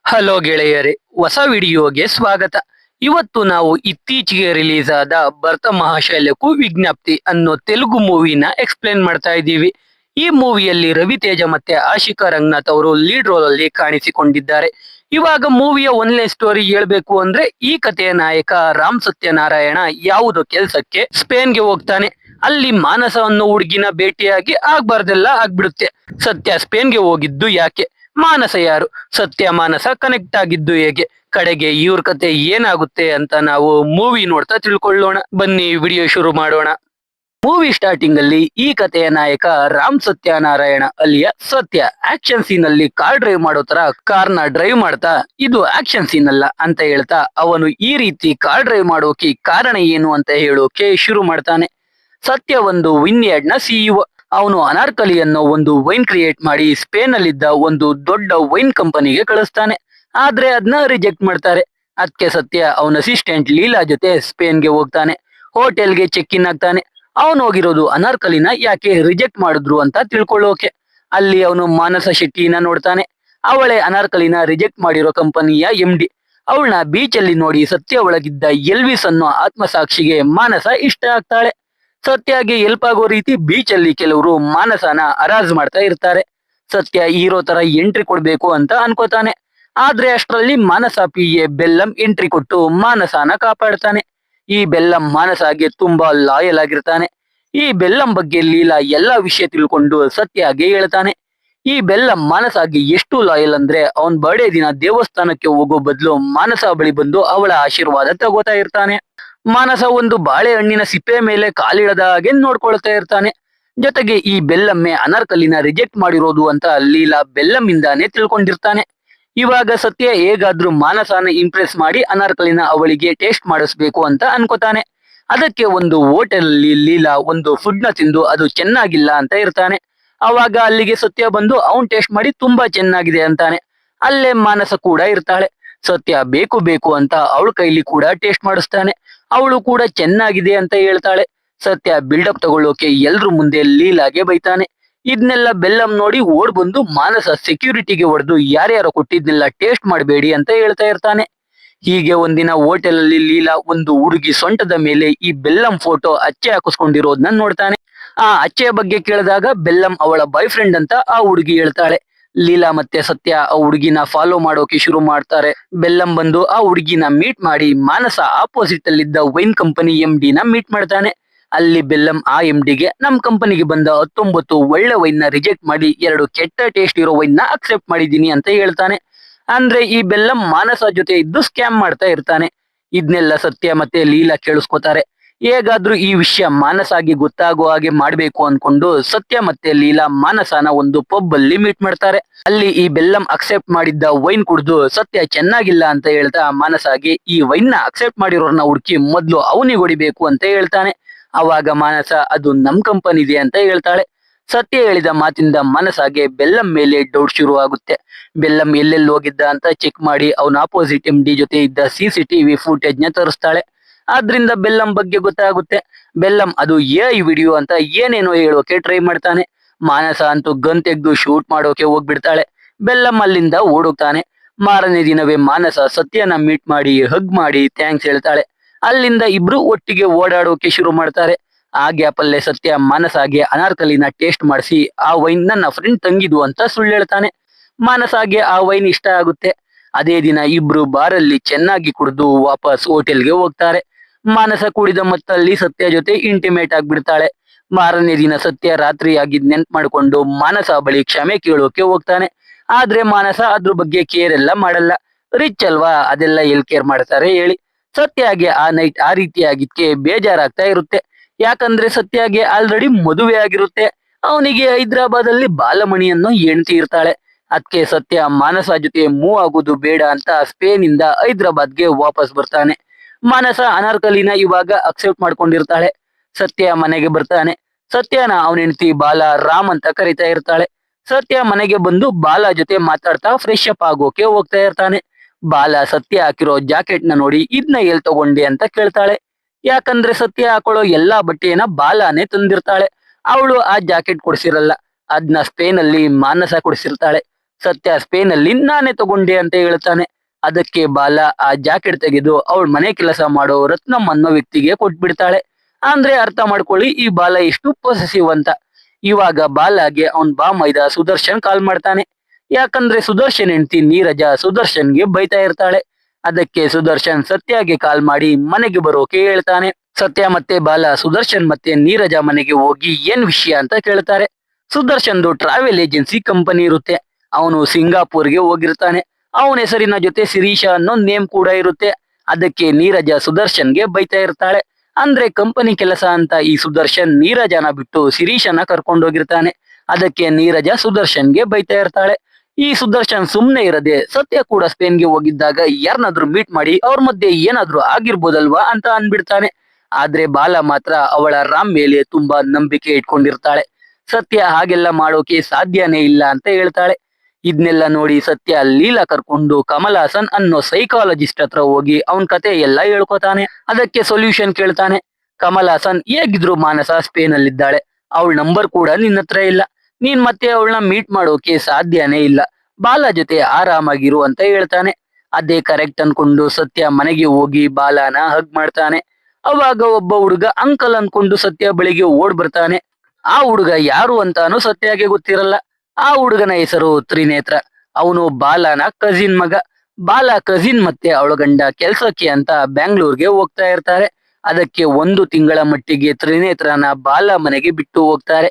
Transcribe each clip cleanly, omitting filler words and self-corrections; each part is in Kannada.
ಹಲೋ ಗೆಳೆಯರೇ, ಹೊಸ ವಿಡಿಯೋಗೆ ಸ್ವಾಗತ. ಇವತ್ತು ನಾವು ಇತ್ತೀಚೆಗೆ ರಿಲೀಸ್ ಆದ ಭರತ ಮಹಾಶೈಲ್ಯಕ್ಕೂ ವಿಜ್ಞಪ್ತಿ ಅನ್ನೋ ತೆಲುಗು ಮೂವಿನ ಎಕ್ಸ್ಪ್ಲೇನ್ ಮಾಡ್ತಾ ಇದ್ದೀವಿ. ಈ ಮೂವಿಯಲ್ಲಿ ರವಿತೇಜ ಮತ್ತೆ ಆಶಿಕಾ ರಂಗನಾಥ್ ಅವರು ಲೀಡ್ ರೋಲ್ ಅಲ್ಲಿ ಕಾಣಿಸಿಕೊಂಡಿದ್ದಾರೆ. ಇವಾಗ ಮೂವಿಯ ಒನ್ಲೇ ಸ್ಟೋರಿ ಹೇಳ್ಬೇಕು ಅಂದ್ರೆ, ಈ ಕಥೆಯ ನಾಯಕ ರಾಮ್ ಸತ್ಯನಾರಾಯಣ ಯಾವುದೋ ಕೆಲ್ಸಕ್ಕೆ ಸ್ಪೇನ್ಗೆ ಹೋಗ್ತಾನೆ. ಅಲ್ಲಿ ಮಾನಸ ಅನ್ನೋ ಹುಡುಗಿನ ಭೇಟಿಯಾಗಿ ಆಗ್ಬಾರ್ದೆಲ್ಲ ಆಗ್ಬಿಡುತ್ತೆ. ಸತ್ಯ ಸ್ಪೇನ್ಗೆ ಹೋಗಿದ್ದು ಯಾಕೆ, ಮಾನಸ ಯಾರು, ಸತ್ಯ ಮಾನಸ ಕನೆಕ್ಟ್ ಆಗಿದ್ದು ಹೇಗೆ, ಕಡೆಗೆ ಇವ್ರ ಕತೆ ಏನಾಗುತ್ತೆ ಅಂತ ನಾವು ಮೂವಿ ನೋಡ್ತಾ ತಿಳ್ಕೊಳ್ಳೋಣ. ಬನ್ನಿ ವಿಡಿಯೋ ಶುರು ಮಾಡೋಣ. ಮೂವಿ ಸ್ಟಾರ್ಟಿಂಗ್ ಅಲ್ಲಿ ಈ ಕಥೆಯ ನಾಯಕ ರಾಮ್ ಸತ್ಯನಾರಾಯಣ ಅಲಿಯ ಸತ್ಯ ಆಕ್ಷನ್ ಸೀನ್ ಅಲ್ಲಿ ಕಾರ್ ಡ್ರೈವ್ ಮಾಡೋ ತರ ಕಾರ್ನ ಡ್ರೈವ್ ಮಾಡ್ತಾ, ಇದು ಆಕ್ಷನ್ ಸೀನ್ ಅಲ್ಲ ಅಂತ ಹೇಳ್ತಾ ಅವನು ಈ ರೀತಿ ಕಾರ್ ಡ್ರೈವ್ ಮಾಡೋಕೆ ಕಾರಣ ಏನು ಅಂತ ಹೇಳೋಕೆ ಶುರು ಮಾಡ್ತಾನೆ. ಸತ್ಯ ಒಂದು ವಿನ್ಯಾರ್ಡ್ ನ ಸಿಇಒ. ಅವನು ಅನಾರ್ಕಲಿ ಅನ್ನೋ ಒಂದು ವೈನ್ ಕ್ರಿಯೇಟ್ ಮಾಡಿ ಸ್ಪೇನ್ ಅಲ್ಲಿದ್ದ ಒಂದು ದೊಡ್ಡ ವೈನ್ ಕಂಪನಿಗೆ ಕಳಿಸ್ತಾನೆ. ಆದ್ರೆ ಅದನ್ನ ರಿಜೆಕ್ಟ್ ಮಾಡ್ತಾರೆ. ಅದಕ್ಕೆ ಸತ್ಯ ಅವನ ಅಸಿಸ್ಟೆಂಟ್ ಲೀಲಾ ಜೊತೆ ಸ್ಪೇನ್ಗೆ ಹೋಗ್ತಾನೆ. ಹೋಟೆಲ್ಗೆ ಚೆಕ್ ಇನ್ ಆಗ್ತಾನೆ. ಅವನು ಹೋಗಿರೋದು ಅನಾರ್ಕಲಿನ ಯಾಕೆ ರಿಜೆಕ್ಟ್ ಮಾಡಿದ್ರು ಅಂತ ತಿಳ್ಕೊಳ್ಳೋಕೆ. ಅಲ್ಲಿ ಅವನು ಮಾನಸ ಶೆಟ್ಟಿನ ನೋಡ್ತಾನೆ. ಅವಳೇ ಅನಾರ್ಕಲಿನ ರಿಜೆಕ್ಟ್ ಮಾಡಿರೋ ಕಂಪನಿಯ MD. ಅವಳನ್ನ ಬೀಚ್ ಅಲ್ಲಿ ನೋಡಿ ಸತ್ಯ ಒಳಗಿದ್ದ ಎಲ್ವಿಸ್ ಅನ್ನೋ ಆತ್ಮಸಾಕ್ಷಿಗೆ ಮಾನಸ ಇಷ್ಟ ಆಗ್ತಾಳೆ. ಸತ್ಯಗೆ ಹೆಲ್ಪ್ ಆಗೋ ರೀತಿ ಬೀಚ್ ಅಲ್ಲಿ ಕೆಲವರು ಮಾನಸನ ಹರಾಜ್ ಮಾಡ್ತಾ ಇರ್ತಾರೆ. ಸತ್ಯ ಹೀರೋ ತರ ಎಂಟ್ರಿ ಕೊಡ್ಬೇಕು ಅಂತ ಅನ್ಕೋತಾನೆ. ಆದ್ರೆ ಅಷ್ಟರಲ್ಲಿ ಮಾನಸ PA ಬೆಲ್ಲಂ ಎಂಟ್ರಿ ಕೊಟ್ಟು ಮಾನಸನ ಕಾಪಾಡ್ತಾನೆ. ಈ ಬೆಲ್ಲಂ ಮಾನಸಗೆ ತುಂಬಾ ಲಾಯಲ್ ಆಗಿರ್ತಾನೆ. ಈ ಬೆಲ್ಲಂ ಬಗ್ಗೆ ಲೀಲಾ ಎಲ್ಲಾ ವಿಷಯ ತಿಳ್ಕೊಂಡು ಸತ್ಯಗೆ ಹೇಳ್ತಾನೆ. ಈ ಬೆಲ್ಲಂ ಮಾನಸಗೆ ಎಷ್ಟು ಲಾಯಲ್ ಅಂದ್ರೆ, ಅವನ್ ಬರ್ಡೇ ದಿನ ದೇವಸ್ಥಾನಕ್ಕೆ ಹೋಗೋ ಬದಲು ಮಾನಸ ಬಳಿ ಬಂದು ಅವಳ ಆಶೀರ್ವಾದ ತಗೋತಾ ಇರ್ತಾನೆ. ಮಾನಸ ಒಂದು ಬಾಳೆಹಣ್ಣಿನ ಸಿಪ್ಪೆ ಮೇಲೆ ಕಾಲಿಡದ ಹಾಗೆ ನೋಡ್ಕೊಳ್ತಾ ಇರ್ತಾನೆ. ಜೊತೆಗೆ ಈ ಬೆಲ್ಲಮ್ಮೆ ಅನಾರ್ಕಲಿನ ರಿಜೆಕ್ಟ್ ಮಾಡಿರೋದು ಅಂತ ಲೀಲಾ ಬೆಲ್ಲಮ್ಮಿಂದಾನೆ ತಿಳ್ಕೊಂಡಿರ್ತಾನೆ. ಇವಾಗ ಸತ್ಯ ಹೇಗಾದ್ರೂ ಮಾನಸನ ಇಂಪ್ರೆಸ್ ಮಾಡಿ ಅನಾರ್ಕಲಿನ ಅವಳಿಗೆ ಟೇಸ್ಟ್ ಮಾಡಿಸ್ಬೇಕು ಅಂತ ಅನ್ಕೋತಾನೆ. ಅದಕ್ಕೆ ಒಂದು ಹೋಟೆಲ್ ಅಲ್ಲಿ ಲೀಲಾ ಒಂದು ಫುಡ್ ನ ತಿಂದು ಅದು ಚೆನ್ನಾಗಿಲ್ಲ ಅಂತ ಇರ್ತಾನೆ. ಅವಾಗ ಅಲ್ಲಿಗೆ ಸತ್ಯ ಬಂದು ಅವನ್ ಟೇಸ್ಟ್ ಮಾಡಿ ತುಂಬಾ ಚೆನ್ನಾಗಿದೆ ಅಂತಾನೆ. ಅಲ್ಲೇ ಮಾನಸ ಕೂಡ ಇರ್ತಾಳೆ. ಸತ್ಯ ಬೇಕು ಬೇಕು ಅಂತ ಅವಳ ಕೈಲಿ ಕೂಡ ಟೇಸ್ಟ್ ಮಾಡಿಸ್ತಾನೆ. ಅವಳು ಕೂಡ ಚೆನ್ನಾಗಿದೆ ಅಂತ ಹೇಳ್ತಾಳೆ. ಸತ್ಯ ಬಿಲ್ಡಪ್ ತಗೊಳ್ಳೋಕೆ ಎಲ್ರ ಮುಂದೆ ಲೀಲಾಗೆ ಬೈತಾನೆ. ಇದನ್ನೆಲ್ಲ ಬೆಲ್ಲಂ ನೋಡಿ ಓಡ್ ಬಂದು ಮಾನಸ ಸೆಕ್ಯೂರಿಟಿಗೆ ಹೊಡೆದು ಯಾರ್ಯಾರೋ ಕೊಟ್ಟಿದ್ನೆಲ್ಲ ಟೇಸ್ಟ್ ಮಾಡಬೇಡಿ ಅಂತ ಹೇಳ್ತಾ ಇರ್ತಾನೆ. ಹೀಗೆ ಒಂದಿನ ಹೋಟೆಲ್ ಅಲ್ಲಿ ಲೀಲಾ ಒಂದು ಹುಡುಗಿ ಸೊಂಟದ ಮೇಲೆ ಈ ಬೆಲ್ಲಂ ಫೋಟೋ ಅಚ್ಚೆ ಹಾಕಿಸ್ಕೊಂಡಿರೋದನ್ನ ನೋಡ್ತಾನೆ. ಆ ಅಚ್ಚೆಯ ಬಗ್ಗೆ ಕೇಳಿದಾಗ ಬೆಲ್ಲಂ ಅವಳ ಬಾಯ್ ಫ್ರೆಂಡ್ ಅಂತ ಆ ಹುಡುಗಿ ಹೇಳ್ತಾಳೆ. ಲೀಲಾ ಮತ್ತೆ ಸತ್ಯ ಆ ಹುಡುಗಿನ ಫಾಲೋ ಮಾಡೋಕೆ ಶುರು ಮಾಡ್ತಾರೆ. ಬೆಲ್ಲಂ ಬಂದು ಆ ಹುಡುಗಿನ ಮೀಟ್ ಮಾಡಿ ಮಾನಸ ಆಪೋಸಿಟ್ ಅಲ್ಲಿದ್ದ ವೈನ್ ಕಂಪನಿ MD ನ ಮೀಟ್ ಮಾಡ್ತಾನೆ. ಅಲ್ಲಿ ಬೆಲ್ಲಂ ಆ MDಗೆ ನಮ್ ಕಂಪನಿಗೆ ಬಂದ 19 ಒಳ್ಳೆ ವೈನ್ ನ ರಿಜೆಕ್ಟ್ ಮಾಡಿ 2 ಕೆಟ್ಟ ಟೇಸ್ಟ್ ಇರೋ ವೈನ್ ನ ಅಕ್ಸೆಪ್ಟ್ ಮಾಡಿದೀನಿ ಅಂತ ಹೇಳ್ತಾನೆ. ಅಂದ್ರೆ ಈ ಬೆಲ್ಲಂ ಮಾನಸ ಜೊತೆ ಇದ್ದು ಸ್ಕ್ಯಾಮ್ ಮಾಡ್ತಾ ಇರ್ತಾನೆ. ಇದನ್ನೆಲ್ಲ ಸತ್ಯ ಮತ್ತೆ ಲೀಲಾ ಕೇಳಿಸ್ಕೊತಾರೆ. ಹೇಗಾದ್ರೂ ಈ ವಿಷಯ ಮಾನಸಾಗಿ ಗೊತ್ತಾಗೋ ಹಾಗೆ ಮಾಡ್ಬೇಕು ಅನ್ಕೊಂಡು ಸತ್ಯ ಮತ್ತೆ ಲೀಲಾ ಮಾನಸನ ಒಂದು ಪಬ್ ಅಲ್ಲಿ ಮೀಟ್ ಮಾಡ್ತಾರೆ. ಅಲ್ಲಿ ಈ ಬೆಲ್ಲಂ ಅಕ್ಸೆಪ್ಟ್ ಮಾಡಿದ್ದ ವೈನ್ ಕುಡಿದು ಸತ್ಯ ಚೆನ್ನಾಗಿಲ್ಲ ಅಂತ ಹೇಳ್ತಾ ಮಾನಸಾಗೆ ಈ ವೈನ್ ನ ಅಕ್ಸೆಪ್ಟ್ ಮಾಡಿರೋರ್ನ ಹುಡುಕಿ ಮೊದ್ಲು ಅವನಿಗೆ ಹೊಡಿಬೇಕು ಅಂತ ಹೇಳ್ತಾನೆ. ಅವಾಗ ಮಾನಸ ಅದು ನಮ್ ಕಂಪನಿದೆ ಅಂತ ಹೇಳ್ತಾಳೆ. ಸತ್ಯ ಹೇಳಿದ ಮಾತಿಂದ ಮನಸಾಗೆ ಬೆಲ್ಲಂ ಮೇಲೆ ಡೌಟ್ ಶುರು ಆಗುತ್ತೆ. ಬೆಲ್ಲಂ ಎಲ್ಲೆಲ್ಲಿ ಹೋಗಿದ್ದ ಅಂತ ಚೆಕ್ ಮಾಡಿ ಅವನ ಆಪೋಸಿಟ್ MD ಜೊತೆ ಇದ್ದ CCTV ಫುಟೇಜ್ ನ ತರಿಸ್ತಾಳೆ. ಆದ್ರಿಂದ ಬೆಲ್ಲಂ ಬಗ್ಗೆ ಗೊತ್ತಾಗುತ್ತೆ. ಬೆಲ್ಲಂ ಅದು AI ವಿಡಿಯೋ ಅಂತ ಏನೇನೋ ಹೇಳೋಕೆ ಟ್ರೈ ಮಾಡ್ತಾನೆ. ಮಾನಸ ಅಂತೂ ಗನ್ ತೆಗೆದು ಶೂಟ್ ಮಾಡೋಕೆ ಹೋಗ್ಬಿಡ್ತಾಳೆ. ಬೆಲ್ಲಂ ಅಲ್ಲಿಂದ ಓಡೋಗ್ತಾನೆ. ಮಾರನೇ ದಿನವೇ ಮಾನಸ ಸತ್ಯನ ಮೀಟ್ ಮಾಡಿ ಹಗ್ ಮಾಡಿ ಥ್ಯಾಂಕ್ಸ್ ಹೇಳ್ತಾಳೆ. ಅಲ್ಲಿಂದ ಇಬ್ರು ಒಟ್ಟಿಗೆ ಓಡಾಡೋಕೆ ಶುರು ಮಾಡ್ತಾರೆ. ಆ ಗ್ಯಾಪ್ ಅಲ್ಲೇ ಸತ್ಯ ಮಾನಸಾಗೆ ಅನಾರ್ಕಲಿನ ಟೇಸ್ಟ್ ಮಾಡಿಸಿ ಆ ವೈನ್ ನನ್ನ ಫ್ರೆಂಡ್ ತಂಗಿದು ಅಂತ ಸುಳ್ಳು ಹೇಳ್ತಾನೆ. ಮಾನಸಾಗೆ ಆ ವೈನ್ ಇಷ್ಟ ಆಗುತ್ತೆ. ಅದೇ ದಿನ ಇಬ್ರು ಬಾರಲ್ಲಿ ಚೆನ್ನಾಗಿ ಕುಡಿದು ವಾಪಸ್ ಹೋಟೆಲ್ಗೆ ಹೋಗ್ತಾರೆ. ಮಾನಸ ಕುಡಿದ ಮತ್ತಲ್ಲಿ ಸತ್ಯ ಜೊತೆ ಇಂಟಿಮೇಟ್ ಆಗ್ಬಿಡ್ತಾಳೆ. ಮಾರನೇ ದಿನ ಸತ್ಯ ರಾತ್ರಿ ಆಗಿದ್ ನೆನ್ಪ್ ಮಾಡ್ಕೊಂಡು ಮಾನಸ ಬಳಿ ಕ್ಷಮೆ ಕೇಳೋಕೆ ಹೋಗ್ತಾನೆ. ಆದ್ರೆ ಮಾನಸ ಅದ್ರ ಬಗ್ಗೆ ಕೇರ್ ಎಲ್ಲ ಮಾಡಲ್ಲ. ರಿಚ್ ಅಲ್ವಾ, ಅದೆಲ್ಲ ಎಲ್ ಕೇರ್ ಮಾಡ್ತಾರೆ ಹೇಳಿ. ಸತ್ಯಗೆ ಆ ನೈಟ್ ಆ ರೀತಿ ಆಗಿದ್ಕೆ ಬೇಜಾರಾಗ್ತಾ ಇರುತ್ತೆ. ಯಾಕಂದ್ರೆ ಸತ್ಯಗೆ ಆಲ್ರೆಡಿ ಮದುವೆ ಆಗಿರುತ್ತೆ. ಅವನಿಗೆ ಹೈದರಾಬಾದ್ ಅಲ್ಲಿ ಬಾಲಮಣಿ ಅನ್ನೋ ಹೆಂಡತಿ ಇರ್ತಾಳೆ. ಅದಕ್ಕೆ ಸತ್ಯ ಮಾನಸ ಜೊತೆ ಮೂವ್ ಆಗೋದು ಬೇಡ ಅಂತ ಸ್ಪೇನ್ ಇಂದ ಹೈದರಾಬಾದ್ಗೆ ವಾಪಸ್ ಬರ್ತಾನೆ. ಮಾನಸ ಅನಾರ್ಕಲಿನ ಇವಾಗ ಅಕ್ಸೆಪ್ಟ್ ಮಾಡ್ಕೊಂಡಿರ್ತಾಳೆ. ಸತ್ಯ ಮನೆಗೆ ಬರ್ತಾನೆ. ಸತ್ಯನ ಅವನ ಹೆಂಡತಿ ಬಾಲ ರಾಮ್ ಅಂತ ಕರಿತಾ ಇರ್ತಾಳೆ. ಸತ್ಯ ಮನೆಗೆ ಬಂದು ಬಾಲ ಜೊತೆ ಮಾತಾಡ್ತಾ ಫ್ರೆಶ್ ಅಪ್ ಆಗೋಕೆ ಹೋಗ್ತಾ ಇರ್ತಾನೆ. ಬಾಲ ಸತ್ಯ ಹಾಕಿರೋ ಜಾಕೆಟ್ ನ ನೋಡಿ ಇದನ್ನ ಎಲ್ ತಗೊಂಡೆ ಅಂತ ಕೇಳ್ತಾಳೆ. ಯಾಕಂದ್ರೆ ಸತ್ಯ ಹಾಕೊಳ್ಳೋ ಎಲ್ಲಾ ಬಟ್ಟೆಯನ್ನ ಬಾಲಾನೇ ತಂದಿರ್ತಾಳೆ. ಅವಳು ಆ ಜಾಕೆಟ್ ಕೊಡ್ಸಿರಲ್ಲ. ಅದ್ನ ಸ್ಪೇನ್ ಅಲ್ಲಿ ಮಾನಸ ಕೊಡ್ಸಿರ್ತಾಳೆ. ಸತ್ಯ ಸ್ಪೇನ್ ಅಲ್ಲಿ ನಾನೇ ತಗೊಂಡೆ ಅಂತ ಹೇಳ್ತಾನೆ. ಅದಕ್ಕೆ ಬಾಲ ಆ ಜಾಕೆಟ್ ತೆಗೆದು ಅವಳ ಮನೆ ಕೆಲಸ ಮಾಡೋ ರತ್ನಂ ಅನ್ನೋ ವ್ಯಕ್ತಿಗೆ ಕೊಟ್ಬಿಡ್ತಾಳೆ. ಅಂದ್ರೆ ಅರ್ಥ ಮಾಡ್ಕೊಳ್ಳಿ ಈ ಬಾಲ ಎಷ್ಟು ಪೊಸೆಸಿವ್ ಅಂತ. ಇವಾಗ ಬಾಲಾಗೆ ಅವನ್ ಬಾ ಮೈದ ಸುದರ್ಶನ್ ಕಾಲ್ ಮಾಡ್ತಾನೆ. ಯಾಕಂದ್ರೆ ಸುದರ್ಶನ್ ಹೆಂಡತಿ ನೀರಜ ಸುದರ್ಶನ್ಗೆ ಬೈತಾ ಇರ್ತಾಳೆ. ಅದಕ್ಕೆ ಸುದರ್ಶನ್ ಸತ್ಯಗೆ ಕಾಲ್ ಮಾಡಿ ಮನೆಗೆ ಬರೋಕೆ ಹೇಳ್ತಾನೆ. ಸತ್ಯ ಮತ್ತೆ ಬಾಲ ಸುದರ್ಶನ್ ಮತ್ತೆ ನೀರಜ ಮನೆಗೆ ಹೋಗಿ ಏನ್ ವಿಷಯ ಅಂತ ಕೇಳ್ತಾರೆ. ಸುದರ್ಶನ್ದು ಟ್ರಾವೆಲ್ ಏಜೆನ್ಸಿ ಕಂಪನಿ ಇರುತ್ತೆ. ಅವನು ಸಿಂಗಾಪುರ್ಗೆ ಹೋಗಿರ್ತಾನೆ. ಅವನ ಹೆಸರಿನ ಜೊತೆ ಶಿರೀಷಾ ಅನ್ನೋ ನೇಮ್ ಕೂಡ ಇರುತ್ತೆ. ಅದಕ್ಕೆ ನೀರಜ ಸುದರ್ಶನ್ಗೆ ಬೈತಾ ಇರ್ತಾಳೆ. ಅಂದ್ರೆ ಕಂಪನಿ ಕೆಲಸ ಅಂತ ಈ ಸುದರ್ಶನ್ ನೀರಜನ ಬಿಟ್ಟು ಶಿರೀಷನ ಕರ್ಕೊಂಡೋಗಿರ್ತಾನೆ. ಅದಕ್ಕೆ ನೀರಜ ಸುದರ್ಶನ್ಗೆ ಬೈತಾ ಇರ್ತಾಳೆ. ಈ ಸುದರ್ಶನ್ ಸುಮ್ನೆ ಇರದೆ ಸತ್ಯ ಕೂಡ ಸ್ಪೇನ್ಗೆ ಹೋಗಿದ್ದಾಗ ಯಾರನ್ನಾದ್ರೂ ಮೀಟ್ ಮಾಡಿ ಅವ್ರ ಮಧ್ಯೆ ಏನಾದ್ರೂ ಆಗಿರ್ಬೋದಲ್ವಾ ಅಂತ ಅನ್ಬಿಡ್ತಾನೆ. ಆದ್ರೆ ಬಾಲ ಮಾತ್ರ ಅವಳ ರಾಮ್ ಮೇಲೆ ತುಂಬಾ ನಂಬಿಕೆ ಇಟ್ಕೊಂಡಿರ್ತಾಳೆ. ಸತ್ಯ ಹಾಗೆಲ್ಲ ಮಾಡೋಕೆ ಸಾಧ್ಯನೇ ಇಲ್ಲ ಅಂತ ಹೇಳ್ತಾಳೆ. ಇದನ್ನೆಲ್ಲ ನೋಡಿ ಸತ್ಯ ಲೀಲಾ ಕರ್ಕೊಂಡು ಕಮಲ್ ಹಾಸನ್ ಅನ್ನೋ ಸೈಕಾಲಜಿಸ್ಟ್ ಹತ್ರ ಹೋಗಿ ಅವನ್ ಕತೆ ಎಲ್ಲ ಹೇಳ್ಕೊತಾನೆ. ಅದಕ್ಕೆ ಸೊಲ್ಯೂಷನ್ ಕೇಳ್ತಾನೆ. ಕಮಲ್ ಹಾಸನ್ ಹೇಗಿದ್ರು ಮಾನಸ ಸ್ಪೇನ್ ಅಲ್ಲಿದ್ದಾಳೆ, ಅವಳ ನಂಬರ್ ಕೂಡ ನಿನ್ನ ಹತ್ರ ಇಲ್ಲ, ನೀನ್ ಮತ್ತೆ ಅವಳನ್ನ ಮೀಟ್ ಮಾಡೋಕೆ ಸಾಧ್ಯನೇ ಇಲ್ಲ, ಬಾಲ ಜೊತೆ ಆರಾಮಾಗಿರು ಅಂತ ಹೇಳ್ತಾನೆ. ಅದೇ ಕರೆಕ್ಟ್ ಅನ್ಕೊಂಡು ಸತ್ಯ ಮನೆಗೆ ಹೋಗಿ ಬಾಲನ ಹಗ್ ಮಾಡ್ತಾನೆ. ಅವಾಗ ಒಬ್ಬ ಹುಡುಗ ಅಂಕಲ್ ಅನ್ಕೊಂಡು ಸತ್ಯ ಬಳಿಗೆ ಓಡ್ ಬರ್ತಾನೆ. ಆ ಹುಡುಗ ಯಾರು ಅಂತಾನು ಸತ್ಯಗೆ ಗೊತ್ತಿರಲ್ಲ. ಆ ಹುಡುಗನ ಹೆಸರು ತ್ರಿನೇತ್ರ. ಅವನು ಬಾಲನ ಕಜಿನ್ ಮಗ. ಬಾಲ ಕಜಿನ್ ಮತ್ತೆ ಅವಳ ಗಂಡ ಕೆಲ್ಸಕ್ಕೆ ಅಂತ ಬ್ಯಾಂಗ್ಳೂರ್ಗೆ ಹೋಗ್ತಾ ಇರ್ತಾರೆ. ಅದಕ್ಕೆ 1 ತಿಂಗಳ ಮಟ್ಟಿಗೆ ತ್ರಿನೇತ್ರನ ಬಾಲ ಮನೆಗೆ ಬಿಟ್ಟು ಹೋಗ್ತಾರೆ.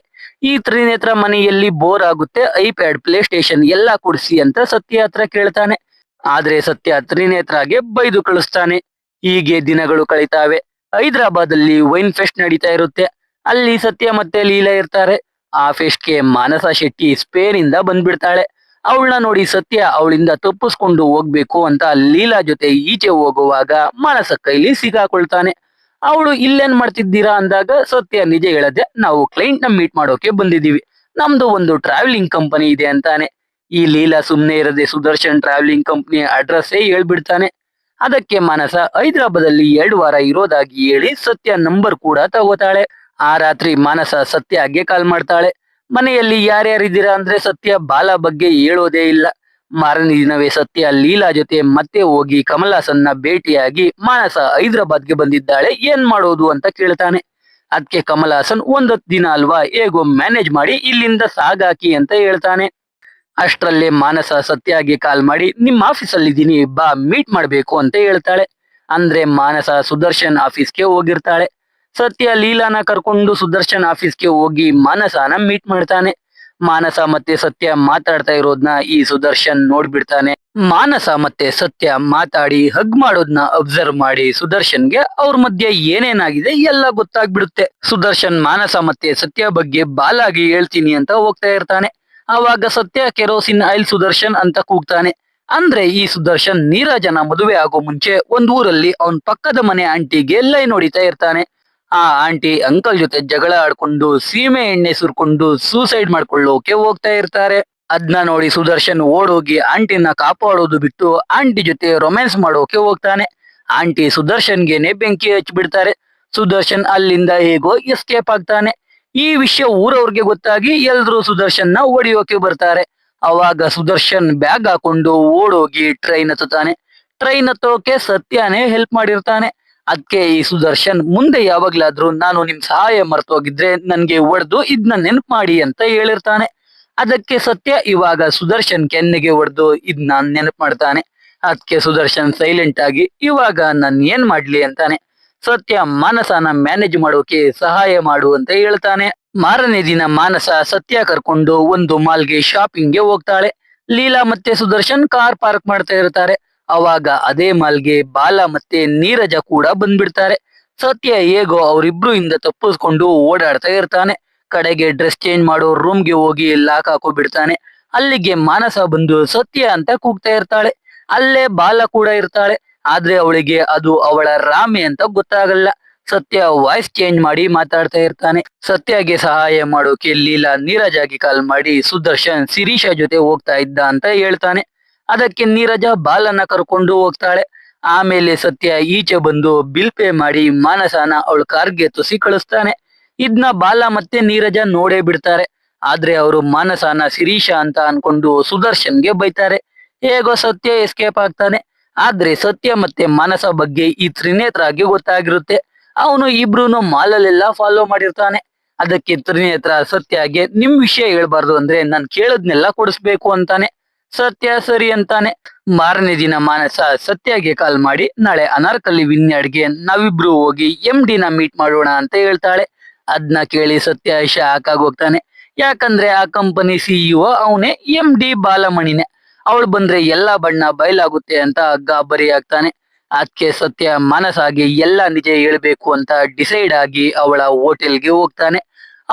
ಈ ತ್ರಿನೇತ್ರ ಮನೆಯಲ್ಲಿ ಬೋರ್ ಆಗುತ್ತೆ, ಐಪ್ಯಾಡ್ ಪ್ಲೇ ಸ್ಟೇಷನ್ ಎಲ್ಲಾ ಕೊಡಿಸಿ ಅಂತ ಸತ್ಯ ಹತ್ರ ಕೇಳ್ತಾನೆ. ಆದ್ರೆ ಸತ್ಯ ತ್ರಿನೇತ್ರಗೆ ಬೈದು ಕಳಿಸ್ತಾನೆ. ಹೀಗೆ ದಿನಗಳು ಕಳೀತಾವೆ. ಹೈದರಾಬಾದ್ ಅಲ್ಲಿ ವೈನ್ ಫೆಸ್ಟ್ ನಡೀತಾ ಇರುತ್ತೆ. ಅಲ್ಲಿ ಸತ್ಯ ಮತ್ತೆ ಲೀಲಾ ಇರ್ತಾರೆ. ಆ ಫೆಸ್ಟ್ಗೆ ಮಾನಸ ಶೆಟ್ಟಿ ಸ್ಪೇನ್ ಇಂದ ಬಂದ್ಬಿಡ್ತಾಳೆ. ಅವಳನ್ನ ನೋಡಿ ಸತ್ಯ ಅವಳಿಂದ ತಪ್ಪಿಸ್ಕೊಂಡು ಹೋಗ್ಬೇಕು ಅಂತ ಲೀಲಾ ಜೊತೆ ಈಚೆ ಹೋಗುವಾಗ ಮಾನಸ ಕೈಲಿ ಸಿಗಾಕೊಳ್ತಾನೆ. ಅವಳು ಇಲ್ಲೇನ್ ಮಾಡ್ತಿದ್ದೀರಾ ಅಂದಾಗ ಸತ್ಯ ನಿಜ ಹೇಳದೆ, ನಾವು ಕ್ಲೈಂಟ್ ನ ಮೀಟ್ ಮಾಡೋಕೆ ಬಂದಿದೀವಿ, ನಮ್ದು ಒಂದು ಟ್ರಾವೆಲಿಂಗ್ ಕಂಪನಿ ಇದೆ ಅಂತಾನೆ. ಈ ಲೀಲಾ ಸುಮ್ನೆ ಇರದೆ ಸುದರ್ಶನ್ ಟ್ರಾವೆಲಿಂಗ್ ಕಂಪನಿ ಅಡ್ರೆಸ್ ಹೇಳ್ಬಿಡ್ತಾನೆ. ಅದಕ್ಕೆ ಮಾನಸ ಹೈದರಾಬಾದ್ ಅಲ್ಲಿ 2 ವಾರ ಇರೋದಾಗಿ ಹೇಳಿ ಸತ್ಯ ನಂಬರ್ ಕೂಡ ತಗೋತಾಳೆ. ಆ ರಾತ್ರಿ ಮಾನಸ ಸತ್ಯಗೆ ಕಾಲ್ ಮಾಡ್ತಾಳೆ. ಮನೆಯಲ್ಲಿ ಯಾರ್ಯಾರಿದ್ದೀರಾ ಅಂದ್ರೆ ಸತ್ಯ ಬಾಲ ಬಗ್ಗೆ ಹೇಳೋದೇ ಇಲ್ಲ. ಮಾರನೇ ದಿನವೇ ಸತ್ಯ ಲೀಲಾ ಜೊತೆ ಮತ್ತೆ ಹೋಗಿ ಕಮಲ್ ಹಾಸನ್ನ ಭೇಟಿಯಾಗಿ ಮಾನಸ ಹೈದರಾಬಾದ್ಗೆ ಬಂದಿದ್ದಾಳೆ, ಏನ್ ಮಾಡೋದು ಅಂತ ಕೇಳ್ತಾನೆ. ಅದಕ್ಕೆ ಕಮಲ್ ಹಾಸನ್ 1 ದಿನ ಅಲ್ವಾ, ಹೇಗೋ ಮ್ಯಾನೇಜ್ ಮಾಡಿ ಇಲ್ಲಿಂದ ಸಾಗಾಕಿ ಅಂತ ಹೇಳ್ತಾನೆ. ಅಷ್ಟರಲ್ಲೇ ಮಾನಸ ಸತ್ಯಗೆ ಕಾಲ್ ಮಾಡಿ ನಿಮ್ಮ ಆಫೀಸಲ್ಲಿ ಇದ್ದೀನಿ, ಬಾ ಮೀಟ್ ಮಾಡ್ಬೇಕು ಅಂತ ಹೇಳ್ತಾಳೆ. ಅಂದ್ರೆ ಮಾನಸ ಸುದರ್ಶನ್ ಆಫೀಸ್ಗೆ ಹೋಗಿರ್ತಾಳೆ. ಸತ್ಯ ಲೀಲಾನ ಕರ್ಕೊಂಡು ಸುದರ್ಶನ್ ಆಫೀಸ್ಗೆ ಹೋಗಿ ಮಾನಸನ ಮೀಟ್ ಮಾಡ್ತಾನೆ. ಮಾನಸ ಮತ್ತೆ ಸತ್ಯ ಮಾತಾಡ್ತಾ ಇರೋದ್ನ ಈ ಸುದರ್ಶನ್ ನೋಡ್ಬಿಡ್ತಾನೆ. ಮಾನಸ ಮತ್ತೆ ಸತ್ಯ ಮಾತಾಡಿ ಹಗ್ ಮಾಡೋದ್ನ ಅಬ್ಸರ್ವ್ ಮಾಡಿ ಸುದರ್ಶನ್ಗೆ ಅವ್ರ ಮಧ್ಯೆ ಏನೇನಾಗಿದೆ ಎಲ್ಲ ಗೊತ್ತಾಗ್ಬಿಡುತ್ತೆ. ಸುದರ್ಶನ್ ಮಾನಸ ಮತ್ತೆ ಸತ್ಯ ಬಗ್ಗೆ ಬಾಲಾಗಿ ಹೇಳ್ತೀನಿ ಅಂತ ಹೋಗ್ತಾ ಇರ್ತಾನೆ. ಆವಾಗ ಸತ್ಯ ಕೆರೋಸಿನ್ ಆಯಿಲ್ ಸುದರ್ಶನ್ ಅಂತ ಕೂಗ್ತಾನೆ. ಅಂದ್ರೆ ಈ ಸುದರ್ಶನ್ ನೀರಜನ ಮದುವೆ ಆಗೋ ಮುಂಚೆ ಒಂದ್ ಊರಲ್ಲಿ ಅವನ್ ಪಕ್ಕದ ಮನೆ ಆಂಟಿಗೆ ಲೈನ್ ಹೊಡಿತಾ ಇರ್ತಾನೆ. ಆ ಆಂಟಿ ಅಂಕಲ್ ಜೊತೆ ಜಗಳ ಆಡ್ಕೊಂಡು ಸೀಮೆ ಎಣ್ಣೆ ಸುರ್ಕೊಂಡು ಸೂಸೈಡ್ ಮಾಡ್ಕೊಳ್ಳೋಕೆ ಹೋಗ್ತಾ ಇರ್ತಾರೆ. ಅದ್ನ ನೋಡಿ ಸುದರ್ಶನ್ ಓಡೋಗಿ ಆಂಟಿನ ಕಾಪಾಡೋದು ಬಿಟ್ಟು ಆಂಟಿ ಜೊತೆ ರೊಮ್ಯಾನ್ಸ್ ಮಾಡೋಕೆ ಹೋಗ್ತಾನೆ. ಆಂಟಿ ಸುದರ್ಶನ್ಗೆನೆ ಬೆಂಕಿ ಹಚ್ಚಿಬಿಡ್ತಾರೆ. ಸುದರ್ಶನ್ ಅಲ್ಲಿಂದ ಹೇಗೋ ಎಸ್ಕೇಪ್ ಆಗ್ತಾನೆ. ಈ ವಿಷಯ ಊರವ್ರಿಗೆ ಗೊತ್ತಾಗಿ ಎಲ್ರೂ ಸುದರ್ಶನ್ ನ ಹೊಡಿಯೋಕೆ ಬರ್ತಾರೆ. ಅವಾಗ ಸುದರ್ಶನ್ ಬ್ಯಾಗ್ ಹಾಕೊಂಡು ಓಡೋಗಿ ಟ್ರೈನ್ ಹತ್ತುತ್ತಾನೆ. ಟ್ರೈನ್ ಹತ್ತೋಕೆ ಸತ್ಯನೇ ಹೆಲ್ಪ್ ಮಾಡಿರ್ತಾನೆ. ಅದಕ್ಕೆ ಈ ಸುದರ್ಶನ್ ಮುಂದೆ ಯಾವಾಗ್ಲಾದ್ರೂ ನಾನು ನಿಮ್ ಸಹಾಯ ಮರ್ತೋಗಿದ್ರೆ ನನ್ಗೆ ಹೊಡೆದು ಇದನ್ನ ನೆನಪು ಮಾಡಿ ಅಂತ ಹೇಳಿರ್ತಾನೆ. ಅದಕ್ಕೆ ಸತ್ಯ ಇವಾಗ ಸುದರ್ಶನ್ ಕೆನ್ನೆಗೆ ಹೊಡೆದು ಇದನ್ನ ನೆನಪು ಮಾಡ್ತಾನೆ. ಅದಕ್ಕೆ ಸುದರ್ಶನ್ ಸೈಲೆಂಟ್ ಆಗಿ ಇವಾಗ ನಾನು ಏನ್ ಮಾಡ್ಲಿ ಅಂತಾನೆ. ಸತ್ಯ ಮಾನಸನ ಮ್ಯಾನೇಜ್ ಮಾಡೋಕೆ ಸಹಾಯ ಮಾಡು ಅಂತ ಹೇಳ್ತಾನೆ. ಮಾರನೇ ದಿನ ಮಾನಸ ಸತ್ಯ ಕರ್ಕೊಂಡು ಒಂದು ಮಾಲ್ಗೆ ಶಾಪಿಂಗ್ಗೆ ಹೋಗ್ತಾಳೆ. ಲೀಲಾ ಮತ್ತೆ ಸುದರ್ಶನ್ ಕಾರ್ ಪಾರ್ಕ್ ಮಾಡ್ತಾ ಇರ್ತಾರೆ. ಅವಾಗ ಅದೇ ಮಾಲ್ಗೆ ಬಾಲ ಮತ್ತೆ ನೀರಜ ಕೂಡ ಬಂದ್ಬಿಡ್ತಾರೆ. ಸತ್ಯ ಹೇಗೋ ಅವರಿಬ್ರು ಇಂದ ತಪ್ಪಿಸ್ಕೊಂಡು ಓಡಾಡ್ತಾ ಇರ್ತಾನೆ. ಕಡೆಗೆ ಡ್ರೆಸ್ ಚೇಂಜ್ ಮಾಡೋ ರೂಮ್ಗೆ ಹೋಗಿ ಲಾಕ್ ಹಾಕೋ ಬಿಡ್ತಾನೆ. ಅಲ್ಲಿಗೆ ಮಾನಸ ಬಂದು ಸತ್ಯ ಅಂತ ಕೂಗ್ತಾ ಇರ್ತಾಳೆ. ಅಲ್ಲೇ ಬಾಲ ಕೂಡ ಇರ್ತಾಳೆ. ಆದ್ರೆ ಅವಳಿಗೆ ಅದು ಅವಳ ರಾಮೆ ಅಂತ ಗೊತ್ತಾಗಲ್ಲ. ಸತ್ಯ ವಾಯ್ಸ್ ಚೇಂಜ್ ಮಾಡಿ ಮಾತಾಡ್ತಾ ಇರ್ತಾನೆ. ಸತ್ಯಗೆ ಸಹಾಯ ಮಾಡೋಕೆ ಲೀಲಾ ನೀರಜಾಗಿ ಕಾಲ್ ಮಾಡಿ ಸುದರ್ಶನ್ ಶಿರೀಷಾ ಜೊತೆ ಹೋಗ್ತಾ ಇದ್ದ ಅಂತ ಹೇಳ್ತಾನೆ. ಅದಕ್ಕೆ ನೀರಜ ಬಾಲನ ಕರ್ಕೊಂಡು ಹೋಗ್ತಾಳೆ. ಆಮೇಲೆ ಸತ್ಯ ಈಚೆ ಬಂದು ಬಿಲ್ ಪೇ ಮಾಡಿ ಮಾನಸನ ಅವಳ ಕಾರ್ಗೆ ತುಸಿ ಕಳಿಸ್ತಾನೆ. ಇದನ್ನ ಬಾಲ ಮತ್ತೆ ನೀರಜ ನೋಡೇ ಬಿಡ್ತಾರೆ. ಆದ್ರೆ ಅವರು ಮಾನಸನ ಶಿರೀಷ ಅಂತ ಅನ್ಕೊಂಡು ಸುದರ್ಶನ್ಗೆ ಬೈತಾರೆ. ಹೇಗೋ ಸತ್ಯ ಎಸ್ಕೇಪ್ ಆಗ್ತಾನೆ. ಆದ್ರೆ ಸತ್ಯ ಮತ್ತೆ ಮಾನಸ ಬಗ್ಗೆ ಈ ತ್ರಿನೇತ್ರಾಗೆ ಗೊತ್ತಾಗಿರುತ್ತೆ. ಅವನು ಇಬ್ರುನು ಮಾಲಲ್ಲೆಲ್ಲ ಫಾಲೋ ಮಾಡಿರ್ತಾನೆ. ಅದಕ್ಕೆ ತ್ರಿನೇತ್ರ ಸತ್ಯಗೆ ನಿಮ್ ವಿಷಯ ಹೇಳ್ಬಾರ್ದು ಅಂದ್ರೆ ನಾನ್ ಕೇಳದ್ನೆಲ್ಲ ಕೊಡಿಸ್ಬೇಕು ಅಂತಾನೆ. ಸತ್ಯ ಸರಿ ಅಂತಾನೆ. ಮಾರನೇ ದಿನ ಮಾನಸ ಸತ್ಯಗೆ ಕಾಲ್ ಮಾಡಿ ನಾಳೆ ಅನಾರ್ಕಲಿ ವಿನ್ಯಾಡ್ಗೆ ನಾವಿಬ್ರು ಹೋಗಿ MD ನ ಮೀಟ್ ಮಾಡೋಣ ಅಂತ ಹೇಳ್ತಾಳೆ. ಅದ್ನ ಕೇಳಿ ಸತ್ಯ ಶಾಕ್ ಆಗಿ ಹೋಗ್ತಾನೆ. ಯಾಕಂದ್ರೆ ಆ ಕಂಪನಿ CEO ಅವನೇ MD ಬಾಲಮಣಿನೇ. ಅವಳು ಬಂದ್ರೆ ಎಲ್ಲಾ ಬಣ್ಣ ಬಯಲಾಗುತ್ತೆ ಅಂತ ಗಾಬರಿ ಆಗ್ತಾನೆ. ಅದಕ್ಕೆ ಸತ್ಯ ಮಾನಸಾಗೆ ಎಲ್ಲಾ ನಿಜ ಹೇಳ್ಬೇಕು ಅಂತ ಡಿಸೈಡ್ ಆಗಿ ಅವಳ ಹೋಟೆಲ್ಗೆ ಹೋಗ್ತಾನೆ.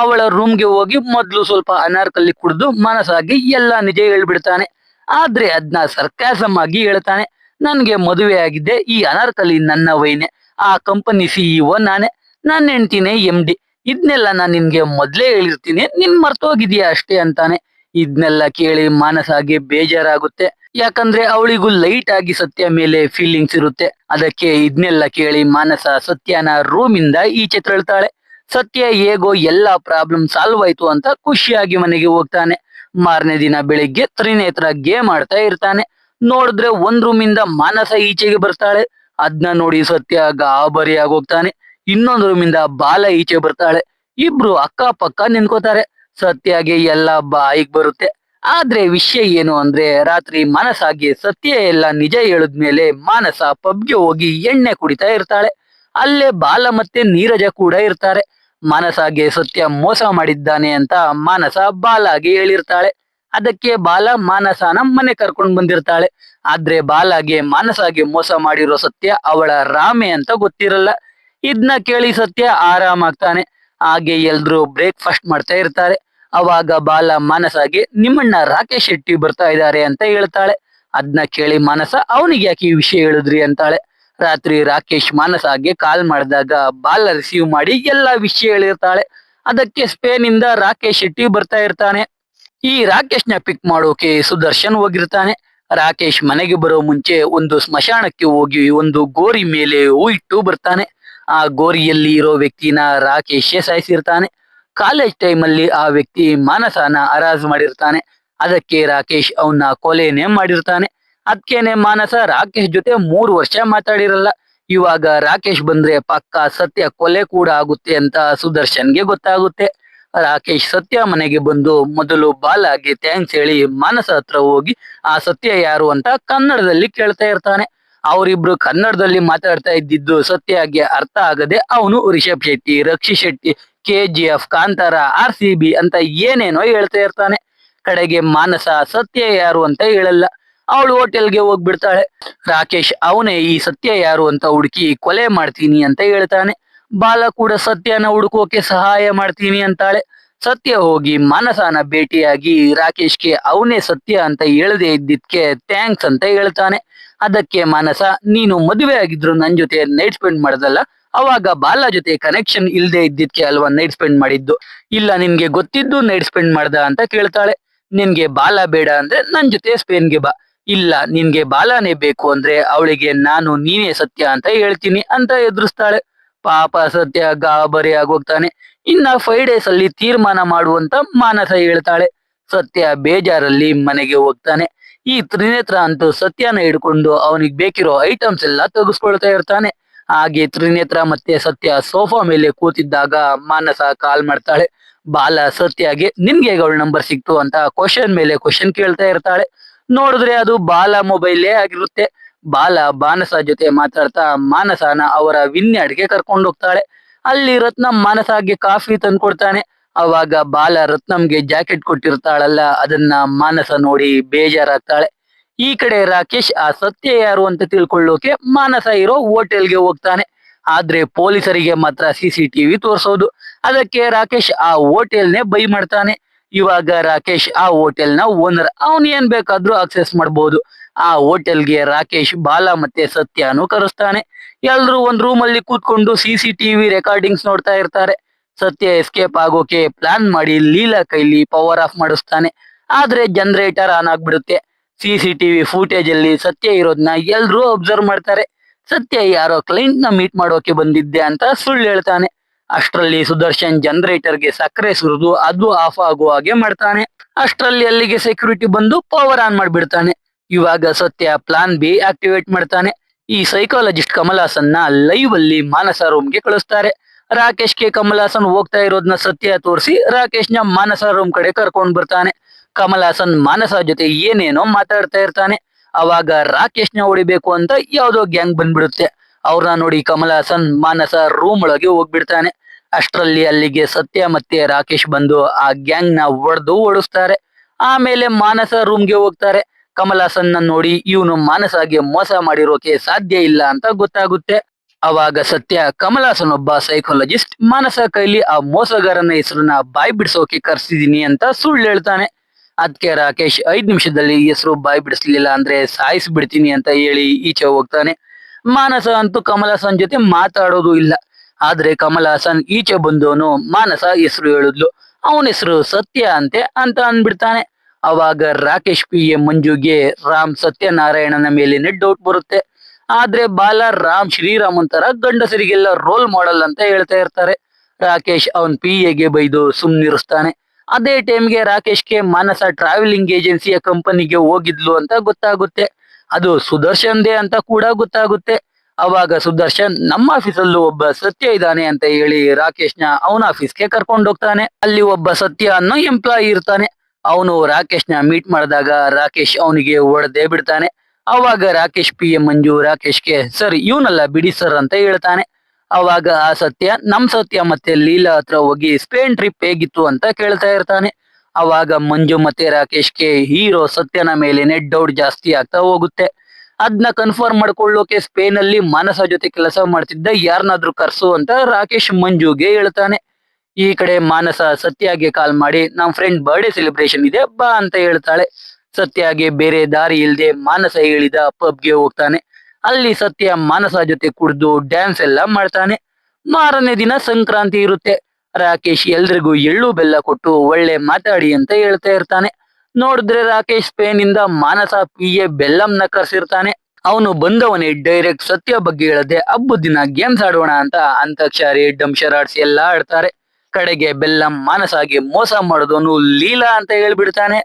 ಅವಳ ರೂಮ್ಗೆ ಹೋಗಿ ಮೊದ್ಲು ಸ್ವಲ್ಪ ಅನಾರ್ಕಲಿ ಕುಡಿದು ಮಾನಸಾಗೆ ಎಲ್ಲಾ ನಿಜ ಹೇಳ್ಬಿಡ್ತಾನೆ. ಆದ್ರೆ ಅದ್ನ ಸರ್ಕಾಸಮ್ ಆಗಿ ಹೇಳ್ತಾನೆ. ನನ್ಗೆ ಮದುವೆ ಆಗಿದ್ದೆ, ಈ ಅನಾರ್ಕಲಿ ನನ್ನ ವೈನೆ, ಆ ಕಂಪನಿ CEO ನಾನೇ, ನನ್ನ ಹೆಂಡ್ತಿನೇ MD. ಇದ್ನೆಲ್ಲ ನಾನ್ ನಿನ್ಗೆ ಮೊದ್ಲೇ ಹೇಳಿರ್ತೀನಿ, ನಿನ್ ಮರ್ತೋಗಿದ್ಯಾ ಅಷ್ಟೇ ಅಂತಾನೆ. ಇದ್ನೆಲ್ಲ ಕೇಳಿ ಮಾನಸಾಗೆ ಬೇಜಾರಾಗುತ್ತೆ. ಯಾಕಂದ್ರೆ ಅವಳಿಗೂ ಲೈಟ್ ಆಗಿ ಸತ್ಯ ಮೇಲೆ ಫೀಲಿಂಗ್ಸ್ ಇರುತ್ತೆ. ಅದಕ್ಕೆ ಇದ್ನೆಲ್ಲ ಕೇಳಿ ಮಾನಸ ಸತ್ಯನ ರೂಮ್ ಇಂದ ಈಚೆ ತಳ್ತಾಳೆ. ಸತ್ಯ ಹೇಗೋ ಎಲ್ಲಾ ಪ್ರಾಬ್ಲಮ್ ಸಾಲ್ವ್ ಆಯ್ತು ಅಂತ ಖುಷಿಯಾಗಿ ಮನೆಗೆ ಹೋಗ್ತಾನೆ. ಮಾರನೇ ದಿನ ಬೆಳಿಗ್ಗೆ ತ್ರಿನೇತ್ರ ಗೇಮ್ ಆಡ್ತಾ ಇರ್ತಾನೆ. ನೋಡಿದ್ರೆ ಒಂದ್ ರೂಮ್ ಇಂದ ಮಾನಸ ಈಚೆಗೆ ಬರ್ತಾಳೆ. ಅದ್ನ ನೋಡಿ ಸತ್ಯ ಗಾಬರಿ ಆಗೋಗ್ತಾನೆ. ಇನ್ನೊಂದ್ ರೂಮ್ ಇಂದ ಬಾಲ ಈಚೆ ಬರ್ತಾಳೆ. ಇಬ್ರು ಅಕ್ಕ ಪಕ್ಕ ನಿಂತ್ಕೋತಾರೆ. ಸತ್ಯಗೆ ಎಲ್ಲ ಬಾಯಿಗ್ ಬರುತ್ತೆ. ಆದ್ರೆ ವಿಷಯ ಏನು ಅಂದ್ರೆ ರಾತ್ರಿ ಮಾನಸಾಗೆ ಸತ್ಯ ಎಲ್ಲ ನಿಜ ಹೇಳಿದ್ಮೇಲೆ ಮಾನಸ ಪಬ್ಗೆ ಹೋಗಿ ಎಣ್ಣೆ ಕುಡಿತಾ ಇರ್ತಾಳೆ. ಅಲ್ಲೇ ಬಾಲ ಮತ್ತೆ ನೀರಜ ಕೂಡ ಇರ್ತಾರೆ. ಮಾನಸಾಗೆ ಸತ್ಯ ಮೋಸ ಮಾಡಿದ್ದಾನೆ ಅಂತ ಮಾನಸ ಬಾಲಾಗೆ ಹೇಳಿರ್ತಾಳೆ. ಅದಕ್ಕೆ ಬಾಲ ಮಾನಸನ ಮನೆ ಕರ್ಕೊಂಡ್ ಬಂದಿರ್ತಾಳೆ. ಆದ್ರೆ ಬಾಲಾಗೆ ಮಾನಸಾಗೆ ಮೋಸ ಮಾಡಿರೋ ಸತ್ಯ ಅವಳ ರಾಮೆ ಅಂತ ಗೊತ್ತಿರಲ್ಲ. ಇದ್ನ ಕೇಳಿ ಸತ್ಯ ಆರಾಮಾಗ್ತಾನೆ. ಹಾಗೆ ಎಲ್ರು ಬ್ರೇಕ್ಫಾಸ್ಟ್ ಮಾಡ್ತಾ ಇರ್ತಾರೆ. ಅವಾಗ ಬಾಲ ಮಾನಸಾಗೆ ನಿಮ್ಮಣ್ಣ ರಾಕೇಶ್ ಶೆಟ್ಟಿ ಬರ್ತಾ ಇದ್ದಾರೆ ಅಂತ ಹೇಳ್ತಾಳೆ. ಅದ್ನ ಕೇಳಿ ಮಾನಸ ಅವನಿಗೆ ಯಾಕೆ ಈ ವಿಷಯ ಹೇಳಿದ್ರಿ ಅಂತಾಳೆ. ರಾತ್ರಿ ರಾಕೇಶ್ ಮಾನಸಾಗೆ ಕಾಲ್ ಮಾಡಿದಾಗ ಬಾಲ ರಿಸೀವ್ ಮಾಡಿ ಎಲ್ಲಾ ವಿಷಯ ಹೇಳಿರ್ತಾಳೆ. ಅದಕ್ಕೆ ಸ್ಪೇನ್ ಇಂದ ರಾಕೇಶ್ ಶೆಟ್ಟಿ ಬರ್ತಾ ಇರ್ತಾನೆ. ಈ ರಾಕೇಶ್ ನ ಪಿಕ್ ಮಾಡೋಕೆ ಸುದರ್ಶನ್ ಹೋಗಿರ್ತಾನೆ. ರಾಕೇಶ್ ಮನೆಗೆ ಬರೋ ಮುಂಚೆ ಒಂದು ಸ್ಮಶಾನಕ್ಕೆ ಹೋಗಿ ಒಂದು ಗೋರಿ ಮೇಲೆ ಹೂ ಇಟ್ಟು ಬರ್ತಾನೆ. ಆ ಗೋರಿಯಲ್ಲಿ ಇರೋ ವ್ಯಕ್ತಿನ ರಾಕೇಶ್ ಸಾಯಿಸಿರ್ತಾನೆ. ಕಾಲೇಜ್ ಟೈಮ್ ಅಲ್ಲಿ ಆ ವ್ಯಕ್ತಿ ಮಾನಸನ ಹರಾಜ್ ಮಾಡಿರ್ತಾನೆ. ಅದಕ್ಕೆ ರಾಕೇಶ್ ಅವನ್ನ ಕೊಲೆನೇ ಮಾಡಿರ್ತಾನೆ. ಅದಕ್ಕೇನೆ ಮಾನಸ ರಾಕೇಶ್ ಜೊತೆ 3 ವರ್ಷ ಮಾತಾಡಿರಲ್ಲ. ಇವಾಗ ರಾಕೇಶ್ ಬಂದ್ರೆ ಪಕ್ಕ ಸತ್ಯ ಕೊಲೆ ಕೂಡ ಆಗುತ್ತೆ ಅಂತ ಸುದರ್ಶನ್ಗೆ ಗೊತ್ತಾಗುತ್ತೆ. ರಾಕೇಶ್ ಸತ್ಯ ಮನೆಗೆ ಬಂದು ಮೊದಲು ಬಾಲಾಗೆ ಥ್ಯಾಂಕ್ಸ್ ಹೇಳಿ ಮಾನಸ ಹತ್ರ ಹೋಗಿ ಆ ಸತ್ಯ ಯಾರು ಅಂತ ಕನ್ನಡದಲ್ಲಿ ಕೇಳ್ತಾ ಇರ್ತಾನೆ. ಅವರಿಬ್ರು ಕನ್ನಡದಲ್ಲಿ ಮಾತಾಡ್ತಾ ಇದ್ದಿದ್ದು ಸತ್ಯಗೆ ಅರ್ಥ ಆಗದೆ ಅವನು ರಿಷಬ್ ಶೆಟ್ಟಿ, ರಕ್ಷಿ ಶೆಟ್ಟಿ, KGF, ಕಾಂತಾರ, RCB ಅಂತ ಏನೇನೋ ಹೇಳ್ತಾ ಇರ್ತಾನೆ. ಕಡೆಗೆ ಮಾನಸ ಸತ್ಯ ಯಾರು ಅಂತ ಹೇಳಲ್ಲ. ಅವಳು ಹೋಟೆಲ್ಗೆ ಹೋಗ್ಬಿಡ್ತಾಳೆ. ರಾಕೇಶ್ ಅವನೇ ಈ ಸತ್ಯ ಯಾರು ಅಂತ ಹುಡುಕಿ ಕೊಲೆ ಮಾಡ್ತೀನಿ ಅಂತ ಹೇಳ್ತಾನೆ. ಬಾಲ ಕೂಡ ಸತ್ಯನ ಹುಡುಕೋಕೆ ಸಹಾಯ ಮಾಡ್ತೀನಿ ಅಂತಾಳೆ. ಸತ್ಯ ಹೋಗಿ ಮಾನಸನ ಭೇಟಿಯಾಗಿ ರಾಕೇಶ್ಗೆ ಅವನೇ ಸತ್ಯ ಅಂತ ಹೇಳದೆ ಇದ್ದಿದ್ಕೆ ಥ್ಯಾಂಕ್ಸ್ ಅಂತ ಹೇಳ್ತಾನೆ. ಅದಕ್ಕೆ ಮಾನಸ ನೀನು ಮದುವೆ ಆಗಿದ್ರು ನನ್ ಜೊತೆ ನೈಟ್ ಸ್ಪೆಂಡ್ ಮಾಡದಲ್ಲ, ಅವಾಗ ಬಾಲ ಜೊತೆ ಕನೆಕ್ಷನ್ ಇಲ್ದೆ ಇದ್ದಿದ್ಕೆ ಅಲ್ವಾ ನೈಟ್ ಸ್ಪೆಂಡ್ ಮಾಡಿದ್ದು, ಇಲ್ಲ ನಿನ್ಗೆ ಗೊತ್ತಿದ್ದು ನೈಟ್ ಸ್ಪೆಂಡ್ ಮಾಡ್ದ ಅಂತ ಕೇಳ್ತಾಳೆ. ನಿನ್ಗೆ ಬಾಲ ಬೇಡ ಅಂದ್ರೆ ನನ್ ಜೊತೆ ಸ್ಪೇನ್ಗೆ ಬಾ, ಇಲ್ಲ ನಿನ್ಗೆ ಬಾಲಾನೇ ಬೇಕು ಅಂದ್ರೆ ಅವಳಿಗೆ ನಾನು ನೀನೇ ಸತ್ಯ ಅಂತ ಹೇಳ್ತೀನಿ ಅಂತ ಎದುರಿಸ್ತಾಳೆ. ಪಾಪ ಸತ್ಯ ಗಾಬರಿ ಆಗೋಗ್ತಾನೆ. ಇನ್ನ 5 ಡೇಸ್ ಅಲ್ಲಿ ತೀರ್ಮಾನ ಮಾಡುವಂತ ಮಾನಸ ಹೇಳ್ತಾಳೆ. ಸತ್ಯ ಬೇಜಾರಲ್ಲಿ ಮನೆಗೆ ಹೋಗ್ತಾನೆ. ಈ ತ್ರಿನೇತ್ರ ಅಂತೂ ಸತ್ಯನ ಹಿಡ್ಕೊಂಡು ಅವನಿಗೆ ಬೇಕಿರೋ ಐಟಮ್ಸ್ ಎಲ್ಲ ತೆಗೆಸ್ಕೊಳ್ತಾ ಇರ್ತಾನೆ. ಹಾಗೆ ತ್ರಿನೇತ್ರ ಮತ್ತೆ ಸತ್ಯ ಸೋಫಾ ಮೇಲೆ ಕೂತಿದ್ದಾಗ ಮಾನಸ ಕಾಲ್ ಮಾಡ್ತಾಳೆ. ಬಾಲ ಸತ್ಯಗೆ ನಿನ್ಗೆ ಅವಳ ನಂಬರ್ ಸಿಕ್ತು ಅಂತ ಕ್ವಶನ್ ಮೇಲೆ ಕ್ವಶನ್ ಕೇಳ್ತಾ ಇರ್ತಾಳೆ. ನೋಡಿದ್ರೆ ಅದು ಬಾಲ ಮೊಬೈಲೇ ಆಗಿರುತ್ತೆ. ಬಾಲ ಮಾನಸ ಜೊತೆ ಮಾತಾಡ್ತಾ ಮಾನಸನ ಅವರ ವಿನ್ಯಾಡ್ಗೆ ಕರ್ಕೊಂಡು ಹೋಗ್ತಾಳೆ. ಅಲ್ಲಿ ರತ್ನಂ ಮಾನಸಗೆ ಕಾಫಿ ತಂದ್ಕೊಡ್ತಾನೆ. ಅವಾಗ ಬಾಲ ರತ್ನಂಗೆ ಜಾಕೆಟ್ ಕೊಟ್ಟಿರ್ತಾಳಲ್ಲ ಅದನ್ನ ಮಾನಸ ನೋಡಿ ಬೇಜಾರಾಗ್ತಾಳೆ. ಈ ಕಡೆ ರಾಕೇಶ್ ಆ ಸತ್ಯ ಯಾರು ಅಂತ ತಿಳ್ಕೊಳ್ಳೋಕೆ ಮಾನಸ ಇರೋ ಹೋಟೆಲ್ಗೆ ಹೋಗ್ತಾನೆ. ಆದ್ರೆ ಪೊಲೀಸರಿಗೆ ಮಾತ್ರ CCTV ತೋರ್ಸೋದು. ಅದಕ್ಕೆ ರಾಕೇಶ್ ಆ ಹೋಟೆಲ್ನೇ ಬೈ ಮಾಡ್ತಾನೆ. ಇವಾಗ ರಾಕೇಶ್ ಆ ಹೋಟೆಲ್ನ ಓನರ್, ಅವನ್ ಏನ್ ಬೇಕಾದ್ರೂ ಆಕ್ಸೆಸ್ ಮಾಡ್ಬೋದು. ಆ ಹೋಟೆಲ್ಗೆ ರಾಕೇಶ್ ಬಾಲ ಮತ್ತೆ ಸತ್ಯನು ಕರೆಸ್ತಾನೆ. ಎಲ್ರು ಒಂದ್ ರೂಮ್ ಅಲ್ಲಿ ಕೂತ್ಕೊಂಡು CCTV ರೆಕಾರ್ಡಿಂಗ್ಸ್ ನೋಡ್ತಾ ಇರ್ತಾರೆ. ಸತ್ಯ ಎಸ್ಕೇಪ್ ಆಗೋಕೆ ಪ್ಲಾನ್ ಮಾಡಿ ಲೀಲಾ ಕೈಲಿ ಪವರ್ ಆಫ್ ಮಾಡಿಸ್ತಾನೆ. ಆದ್ರೆ ಜನರೇಟರ್ ಆನ್ ಆಗ್ಬಿಡುತ್ತೆ. CCTV ಫೂಟೇಜ್ ಅಲ್ಲಿ ಸತ್ಯ ಇರೋದನ್ನ ಎಲ್ರೂ ಅಬ್ಸರ್ವ್ ಮಾಡ್ತಾರೆ. ಸತ್ಯ ಯಾರೋ ಕ್ಲೈಂಟ್ ನ ಮೀಟ್ ಮಾಡೋಕೆ ಬಂದಿದ್ದೆ ಅಂತ ಸುಳ್ಳು ಹೇಳ್ತಾನೆ. ಅಷ್ಟರಲ್ಲಿ ಸುದರ್ಶನ್ ಜನರೇಟರ್ಗೆ ಸಕ್ಕರೆ ಸುರಿದು ಅದು ಆಫ್ ಆಗುವ ಹಾಗೆ ಮಾಡ್ತಾನೆ. ಅಷ್ಟರಲ್ಲಿ ಅಲ್ಲಿಗೆ ಸೆಕ್ಯೂರಿಟಿ ಬಂದು ಪವರ್ ಆನ್ ಮಾಡ್ಬಿಡ್ತಾನೆ. ಇವಾಗ ಸತ್ಯ ಪ್ಲಾನ್ ಬಿ ಆಕ್ಟಿವೇಟ್ ಮಾಡ್ತಾನೆ. ಈ ಸೈಕಾಲಜಿಸ್ಟ್ ಕಮಲ್ ಹಾಸನ್ನ ಲೈವ್ ಅಲ್ಲಿ ಮಾನಸ ರೂಮ್ಗೆ ಕಳಿಸ್ತಾರೆ. ರಾಕೇಶ್ಗೆ ಕಮಲ್ ಹಾಸನ್ ಹೋಗ್ತಾ ಇರೋದನ್ನ ಸತ್ಯ ತೋರಿಸಿ ರಾಕೇಶ್ನ ಮಾನಸ ರೂಮ್ ಕಡೆ ಕರ್ಕೊಂಡ್ ಬರ್ತಾನೆ. ಕಮಲ್ ಹಾಸನ್ ಮಾನಸ ಜೊತೆ ಏನೇನೋ ಮಾತಾಡ್ತಾ ಇರ್ತಾನೆ. ಅವಾಗ ರಾಕೇಶ್ನ ಹೊಡಿಬೇಕು ಅಂತ ಯಾವ್ದೋ ಗ್ಯಾಂಗ್ ಬಂದ್ಬಿಡುತ್ತೆ. ಅವ್ರನ್ನ ನೋಡಿ ಕಮಲ್ ಹಾಸನ್ ಮಾನಸ ರೂಮ್ ಒಳಗೆ ಹೋಗ್ಬಿಡ್ತಾನೆ. ಅಷ್ಟರಲ್ಲಿ ಅಲ್ಲಿಗೆ ಸತ್ಯ ಮತ್ತೆ ರಾಕೇಶ್ ಬಂದು ಆ ಗ್ಯಾಂಗ್ ನ ಹೊಡೆದು ಓಡಿಸ್ತಾರೆ. ಆಮೇಲೆ ಮಾನಸ ರೂಮ್ಗೆ ಹೋಗ್ತಾರೆ. ಕಮಲ್ ಹಾಸನ್ ನೋಡಿ ಇವನು ಮಾನಸಾಗೆ ಮೋಸ ಮಾಡಿರೋಕೆ ಸಾಧ್ಯ ಇಲ್ಲ ಅಂತ ಗೊತ್ತಾಗುತ್ತೆ. ಅವಾಗ ಸತ್ಯ ಕಮಲ್ ಹಾಸನ್ ಒಬ್ಬ ಸೈಕಾಲಜಿಸ್ಟ್ ಮಾನಸ ಕೈಲಿ ಆ ಮೋಸಗಾರನ ಹೆಸರನ್ನ ಬಾಯ್ ಬಿಡಿಸೋಕೆ ಕರ್ಸಿದೀನಿ ಅಂತ ಸುಳ್ಳು ಹೇಳ್ತಾನೆ. ಅದಕ್ಕೆ ರಾಕೇಶ್ 5 ನಿಮಿಷದಲ್ಲಿ ಹೆಸರು ಬಾಯ್ ಬಿಡಿಸ್ಲಿಲ್ಲ ಅಂದ್ರೆ ಸಾಯಿಸ್ಬಿಡ್ತೀನಿ ಅಂತ ಹೇಳಿ ಈಚೆ ಹೋಗ್ತಾನೆ. ಮಾನಸ ಅಂತೂ ಕಮಲ್ ಹಾಸನ್ ಜೊತೆ ಮಾತಾಡೋದು ಇಲ್ಲ. ಆದ್ರೆ ಕಮಲ್ ಹಾಸನ್ ಈಚೆ ಬಂದವನು ಮಾನಸ ಹೆಸರು ಹೇಳಿದ್ಲು, ಅವನ ಹೆಸರು ಸತ್ಯ ಅಂತೆ ಅಂತ ಅಂದ್ಬಿಡ್ತಾನೆ. ಅವಾಗ ರಾಕೇಶ್ PA ಮಂಜುಗೆ ರಾಮ್ ಸತ್ಯನಾರಾಯಣನ ಮೇಲೇನೆ ಡೌಟ್ ಬರುತ್ತೆ. ಆದ್ರೆ ಬಾಲ ರಾಮ್ ಶ್ರೀರಾಮನ್ ತರ ಗಂಡಸರಿಗೆಲ್ಲ ರೋಲ್ ಮಾಡೆಲ್ ಅಂತ ಹೇಳ್ತಾ ಇರ್ತಾರೆ. ರಾಕೇಶ್ ಅವನ್ PAಗೆ ಬೈದು ಸುಮ್ನಿರಿಸ್ತಾನೆ. ಅದೇ ಟೈಮ್ಗೆ ರಾಕೇಶ್ಗೆ ಮಾನಸ ಟ್ರಾವೆಲಿಂಗ್ ಏಜೆನ್ಸಿಯ ಕಂಪನಿಗೆ ಹೋಗಿದ್ಲು ಅಂತ ಗೊತ್ತಾಗುತ್ತೆ. ಅದು ಸುದರ್ಶನ್ದೇ ಅಂತ ಕೂಡ ಗೊತ್ತಾಗುತ್ತೆ. ಅವಾಗ ಸುದರ್ಶನ್ ನಮ್ಮ ಆಫೀಸಲ್ಲೂ ಒಬ್ಬ ಸತ್ಯ ಇದ್ದಾನೆ ಅಂತ ಹೇಳಿ ರಾಕೇಶ್ನ ಅವನ ಆಫೀಸ್ಗೆ ಕರ್ಕೊಂಡು ಹೋಗ್ತಾನೆ. ಅಲ್ಲಿ ಒಬ್ಬ ಸತ್ಯ ಅನ್ನೋ ಎಂಪ್ಲಾಯಿ ಇರ್ತಾನೆ. ಅವನು ರಾಕೇಶ್ನ ಮೀಟ್ ಮಾಡಿದಾಗ ರಾಕೇಶ್ ಅವನಿಗೆ ಹೊಡೆದೇ ಬಿಡ್ತಾನೆ. ಅವಾಗ ರಾಕೇಶ್ PA ಮಂಜು ರಾಕೇಶ್ಗೆ ಸರ್ ಇವನಲ್ಲ ಬಿಡಿ ಸರ್ ಅಂತ ಹೇಳ್ತಾನೆ. ಅವಾಗ ಆ ಸತ್ಯ ನಮ್ ಸತ್ಯ ಮತ್ತೆ ಲೀಲಾ ಹತ್ರ ಹೋಗಿ ಸ್ಪೇನ್ ಟ್ರಿಪ್ ಹೇಗಿತ್ತು ಅಂತ ಕೇಳ್ತಾ ಇರ್ತಾನೆ. ಅವಾಗ ಮಂಜು ಮತ್ತೆ ರಾಕೇಶ್ಗೆ ಹೀರೋ ಸತ್ಯನ ಮೇಲೇನೆ ಡೌಟ್ ಜಾಸ್ತಿ ಆಗ್ತಾ ಹೋಗುತ್ತೆ. ಅದನ್ನ ಕನ್ಫರ್ಮ್ ಮಾಡ್ಕೊಳ್ಳೋಕೆ ಸ್ಪೇನ್ ಅಲ್ಲಿ ಮಾನಸ ಜೊತೆ ಕೆಲಸ ಮಾಡ್ತಿದ್ದ ಯಾರನ್ನಾದ್ರೂ ಕರ್ಸು ಅಂತ ರಾಕೇಶ್ ಮಂಜುಗೆ ಹೇಳ್ತಾನೆ. ಈ ಕಡೆ ಮಾನಸ ಸತ್ಯಗೆ ಕಾಲ್ ಮಾಡಿ ನಮ್ ಫ್ರೆಂಡ್ ಬರ್ಡೇ ಸೆಲೆಬ್ರೇಷನ್ ಇದೆ ಬಾ ಅಂತ ಹೇಳ್ತಾಳೆ. ಸತ್ಯಗೆ ಬೇರೆ ದಾರಿ ಇಲ್ದೆ ಮಾನಸ ಹೇಳಿದ ಪಬ್ಗೆ ಹೋಗ್ತಾನೆ. ಅಲ್ಲಿ ಸತ್ಯ ಮಾನಸ ಜೊತೆ ಕುಡಿದು ಡ್ಯಾನ್ಸ್ ಎಲ್ಲ ಮಾಡ್ತಾನೆ. ಮಾರನೇ ದಿನ ಸಂಕ್ರಾಂತಿ ಇರುತ್ತೆ. ರಾಕೇಶ್ ಎಲ್ರಿಗೂ ಎಳ್ಳು ಬೆಲ್ಲ ಕೊಟ್ಟು ಒಳ್ಳೆ ಮಾತಾಡಿ ಅಂತ ಹೇಳ್ತಾ ಇರ್ತಾನೆ. ನೋಡಿದ್ರೆ ರಾಕೇಶ್ ಸ್ಪೇನ್ ಇಂದ ಮಾನಸ PA ಬೆಲ್ಲಂನ ಕರ್ಸಿರ್ತಾನೆ. ಅವನು ಬಂದವನೇ ಡೈರೆಕ್ಟ್ ಸತ್ಯ ಬಗ್ಗೆ ಹೇಳದೆ ಹಬ್ಬದ ದಿನ ಗೇಮ್ಸ್ ಆಡೋಣ ಅಂತ ಅಂತಾಕ್ಷರಿ ಡಂಶರಾಡ್ಸ್ ಎಲ್ಲ ಆಡ್ತಾರೆ. ಕಡೆಗೆ ಬೆಲ್ಲಂ ಮಾನಸಾಗೆ ಮೋಸ ಮಾಡಿದವನು ಲೀಲಾ ಅಂತ ಹೇಳ್ಬಿಡ್ತಾನೆ.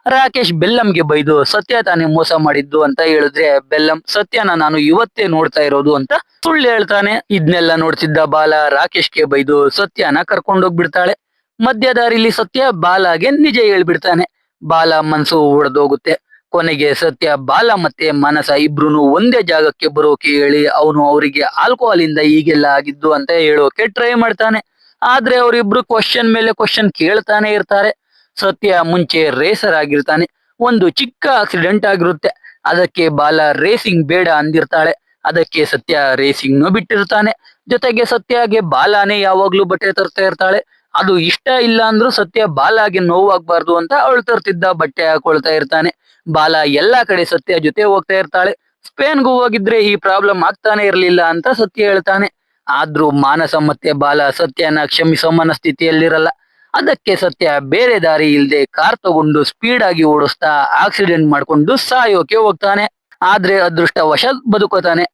ರಾಕೇಶ್ ಬೆಲ್ಲಂಗೆ ಬೈದು ಸತ್ಯ ತಾನೇ ಮೋಸ ಮಾಡಿದ್ದು ಅಂತ ಹೇಳಿದ್ರೆ ಬೆಲ್ಲಂ ಸತ್ಯನ ನಾನು ಇವತ್ತೇ ನೋಡ್ತಾ ಇರೋದು ಅಂತ ಸುಳ್ಳು ಹೇಳ್ತಾನೆ. ಇದನ್ನೆಲ್ಲ ನೋಡ್ತಿದ್ದ ಬಾಲ ರಾಕೇಶ್ಗೆ ಬೈದು ಸತ್ಯನ ಕರ್ಕೊಂಡೋಗ್ಬಿಡ್ತಾಳೆ. ಮಧ್ಯದಾರಿಲಿ ಸತ್ಯ ಬಾಲಾಗೆ ನಿಜ ಹೇಳ್ಬಿಡ್ತಾನೆ. ಬಾಲ ಮನ್ಸು ಒಡೆದೋಗುತ್ತೆ. ಕೊನೆಗೆ ಸತ್ಯ ಬಾಲ ಮತ್ತೆ ಮಾನಸ ಇಬ್ರು ಒಂದೇ ಜಾಗಕ್ಕೆ ಬರೋಕೆ ಹೇಳಿ ಅವನು ಅವರಿಗೆ ಆಲ್ಕೋಹಾಲ್ ಇಂದ ಹೀಗೆಲ್ಲ ಆಗಿದ್ದು ಅಂತ ಹೇಳೋಕೆ ಟ್ರೈ ಮಾಡ್ತಾನೆ. ಆದ್ರೆ ಅವರಿಬ್ರು ಕ್ವಶನ್ ಮೇಲೆ ಕ್ವಶನ್ ಕೇಳ್ತಾನೆ ಇರ್ತಾರೆ. ಸತ್ಯ ಮುಂಚೆ ರೇಸರ್ ಆಗಿರ್ತಾನೆ. ಒಂದು ಚಿಕ್ಕ ಆಕ್ಸಿಡೆಂಟ್ ಆಗಿರುತ್ತೆ. ಅದಕ್ಕೆ ಬಾಲ ರೇಸಿಂಗ್ ಬೇಡ ಅಂದಿರ್ತಾಳೆ. ಅದಕ್ಕೆ ಸತ್ಯ ರೇಸಿಂಗ್ ಬಿಟ್ಟಿರ್ತಾನೆ. ಜೊತೆಗೆ ಸತ್ಯಗೆ ಬಾಲಾನೇ ಯಾವಾಗ್ಲೂ ಬಟ್ಟೆ ತರ್ತಾ ಇರ್ತಾಳೆ. ಅದು ಇಷ್ಟ ಇಲ್ಲ ಅಂದ್ರೂ ಸತ್ಯ ಬಾಲಾಗೆ ನೋವಾಗ್ಬಾರ್ದು ಅಂತ ಅವಳು ತರ್ತಿದ್ದ ಬಟ್ಟೆ ಹಾಕೊಳ್ತಾ ಇರ್ತಾನೆ. ಬಾಲ ಎಲ್ಲಾ ಕಡೆ ಸತ್ಯ ಜೊತೆ ಹೋಗ್ತಾ ಇರ್ತಾಳೆ. ಸ್ಪೇನ್ಗೂ ಹೋಗಿದ್ರೆ ಈ ಪ್ರಾಬ್ಲಮ್ ಆಗ್ತಾನೆ ಇರ್ಲಿಲ್ಲ ಅಂತ ಸತ್ಯ ಹೇಳ್ತಾನೆ. ಆದ್ರೂ ಮಾನಸ ಮತ್ತೆ ಬಾಲ ಸತ್ಯನ ಕ್ಷಮಿಸೋ ಮನಸ್ಥಿತಿಯಲ್ಲಿರಲ್ಲ. ಅದಕ್ಕೆ ಸತ್ಯ ಬೇರೆ ದಾರಿ ಇಲ್ದೆ ಕಾರ್ ತಗೊಂಡು ಸ್ಪೀಡ್ ಆಗಿ ಓಡಿಸ್ತಾ ಆಕ್ಸಿಡೆಂಟ್ ಮಾಡ್ಕೊಂಡು ಸಾಯೋಕೆ ಹೋಗ್ತಾನೆ. ಆದ್ರೆ ಅದೃಷ್ಟವಶ ಬದುಕೋತಾನೆ.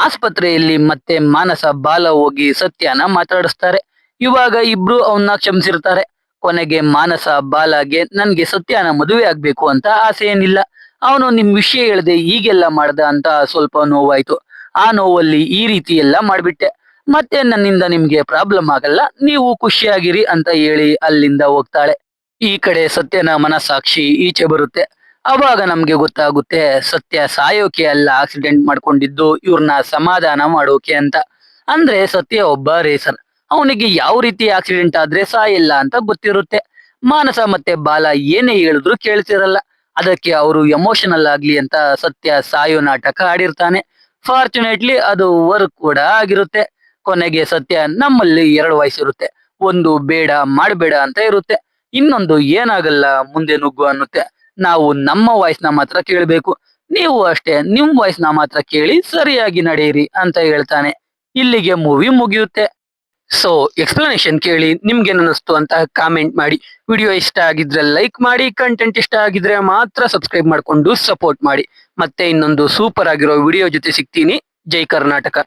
ಆಸ್ಪತ್ರೆಯಲ್ಲಿ ಮತ್ತೆ ಮಾನಸ ಬಾಲ ಹೋಗಿ ಸತ್ಯನ ಮಾತಾಡಿಸ್ತಾರೆ. ಇವಾಗ ಇಬ್ರು ಅವನ್ನ ಕ್ಷಮಿಸಿರ್ತಾರೆ. ಕೊನೆಗೆ ಮಾನಸ ಬಾಲಾಗೆ ನನ್ಗೆ ಸತ್ಯನ ಮದುವೆ ಆಗ್ಬೇಕು ಅಂತ ಆಸೆ ಏನಿಲ್ಲ, ಅವನು ನಿಮ್ ವಿಷಯ ಹೇಳ್ದೆ ಹೀಗೆಲ್ಲ ಮಾಡ್ದ ಅಂತ ಸ್ವಲ್ಪ ನೋವಾಯ್ತು. ಆ ನೋವಲ್ಲಿ ಈ ರೀತಿ ಎಲ್ಲ ಮಾಡ್ಬಿಟ್ಟೆ. ಮತ್ತೆ ನನ್ನಿಂದ ನಿಮ್ಗೆ ಪ್ರಾಬ್ಲಮ್ ಆಗಲ್ಲ, ನೀವು ಖುಷಿಯಾಗಿರಿ ಅಂತ ಹೇಳಿ ಅಲ್ಲಿಂದ ಹೋಗ್ತಾಳೆ. ಈ ಕಡೆ ಸತ್ಯನ ಮನಸ್ಸಾಕ್ಷಿ ಈಚೆ ಬರುತ್ತೆ. ಅವಾಗ ನಮ್ಗೆ ಗೊತ್ತಾಗುತ್ತೆ ಸತ್ಯ ಸಾಯೋಕೆ ಅಲ್ಲ ಆಕ್ಸಿಡೆಂಟ್ ಮಾಡ್ಕೊಂಡಿದ್ದು ಇವ್ರನ್ನ ಸಮಾಧಾನ ಮಾಡೋಕೆ ಅಂತ. ಅಂದ್ರೆ ಸತ್ಯ ಒಬ್ಬ ರೇಸರ್. ಅವನಿಗೆ ಯಾವ ರೀತಿ ಆಕ್ಸಿಡೆಂಟ್ ಆದ್ರೆ ಸಾಯಿಲ್ಲ ಅಂತ ಗೊತ್ತಿರುತ್ತೆ. ಮಾನಸ ಮತ್ತೆ ಬಾಲ ಏನೇ ಹೇಳಿದ್ರು ಕೇಳ್ತಿರಲ್ಲ. ಅದಕ್ಕೆ ಅವರು ಎಮೋಷನಲ್ ಆಗ್ಲಿ ಅಂತ ಸತ್ಯ ಸಾಯೋ ನಾಟಕ ಆಡಿರ್ತಾನೆ. ಫಾರ್ಚುನೇಟ್ಲಿ ಅದು ವರ್ಕ್ ಕೂಡ ಆಗಿರುತ್ತೆ. ಕೊನೆಗೆ ಸತ್ಯ ನಮ್ಮಲ್ಲಿ 2 ವಾಯ್ಸ್ ಇರುತ್ತೆ. ಒಂದು ಬೇಡ ಮಾಡಬೇಡ ಅಂತ ಇರುತ್ತೆ. ಇನ್ನೊಂದು ಏನಾಗಲ್ಲ ಮುಂದೆ ನುಗ್ಗು ಅನ್ನುತ್ತೆ. ನಾವು ನಮ್ಮ ವಾಯ್ಸ್ ನ ಮಾತ್ರ ಕೇಳಬೇಕು, ನೀವು ಅಷ್ಟೇ ನಿಮ್ ವಾಯ್ಸ್ ನ ಮಾತ್ರ ಕೇಳಿ ಸರಿಯಾಗಿ ನಡೆಯಿರಿ ಅಂತ ಹೇಳ್ತಾನೆ. ಇಲ್ಲಿಗೆ ಮೂವಿ ಮುಗಿಯುತ್ತೆ. ಸೊ ಎಕ್ಸ್ಪ್ಲನೇಷನ್ ಕೇಳಿ ನಿಮ್ಗೆ ಅನ್ನಿಸ್ತು ಅಂತ ಕಾಮೆಂಟ್ ಮಾಡಿ. ವಿಡಿಯೋ ಇಷ್ಟ ಆಗಿದ್ರೆ ಲೈಕ್ ಮಾಡಿ, ಕಂಟೆಂಟ್ ಇಷ್ಟ ಆಗಿದ್ರೆ ಮಾತ್ರ ಸಬ್ಸ್ಕ್ರೈಬ್ ಮಾಡ್ಕೊಂಡು ಸಪೋರ್ಟ್ ಮಾಡಿ. ಮತ್ತೆ ಇನ್ನೊಂದು ಸೂಪರ್ ಆಗಿರೋ ವಿಡಿಯೋ ಜೊತೆ ಸಿಗ್ತೀನಿ. ಜೈ ಕರ್ನಾಟಕ.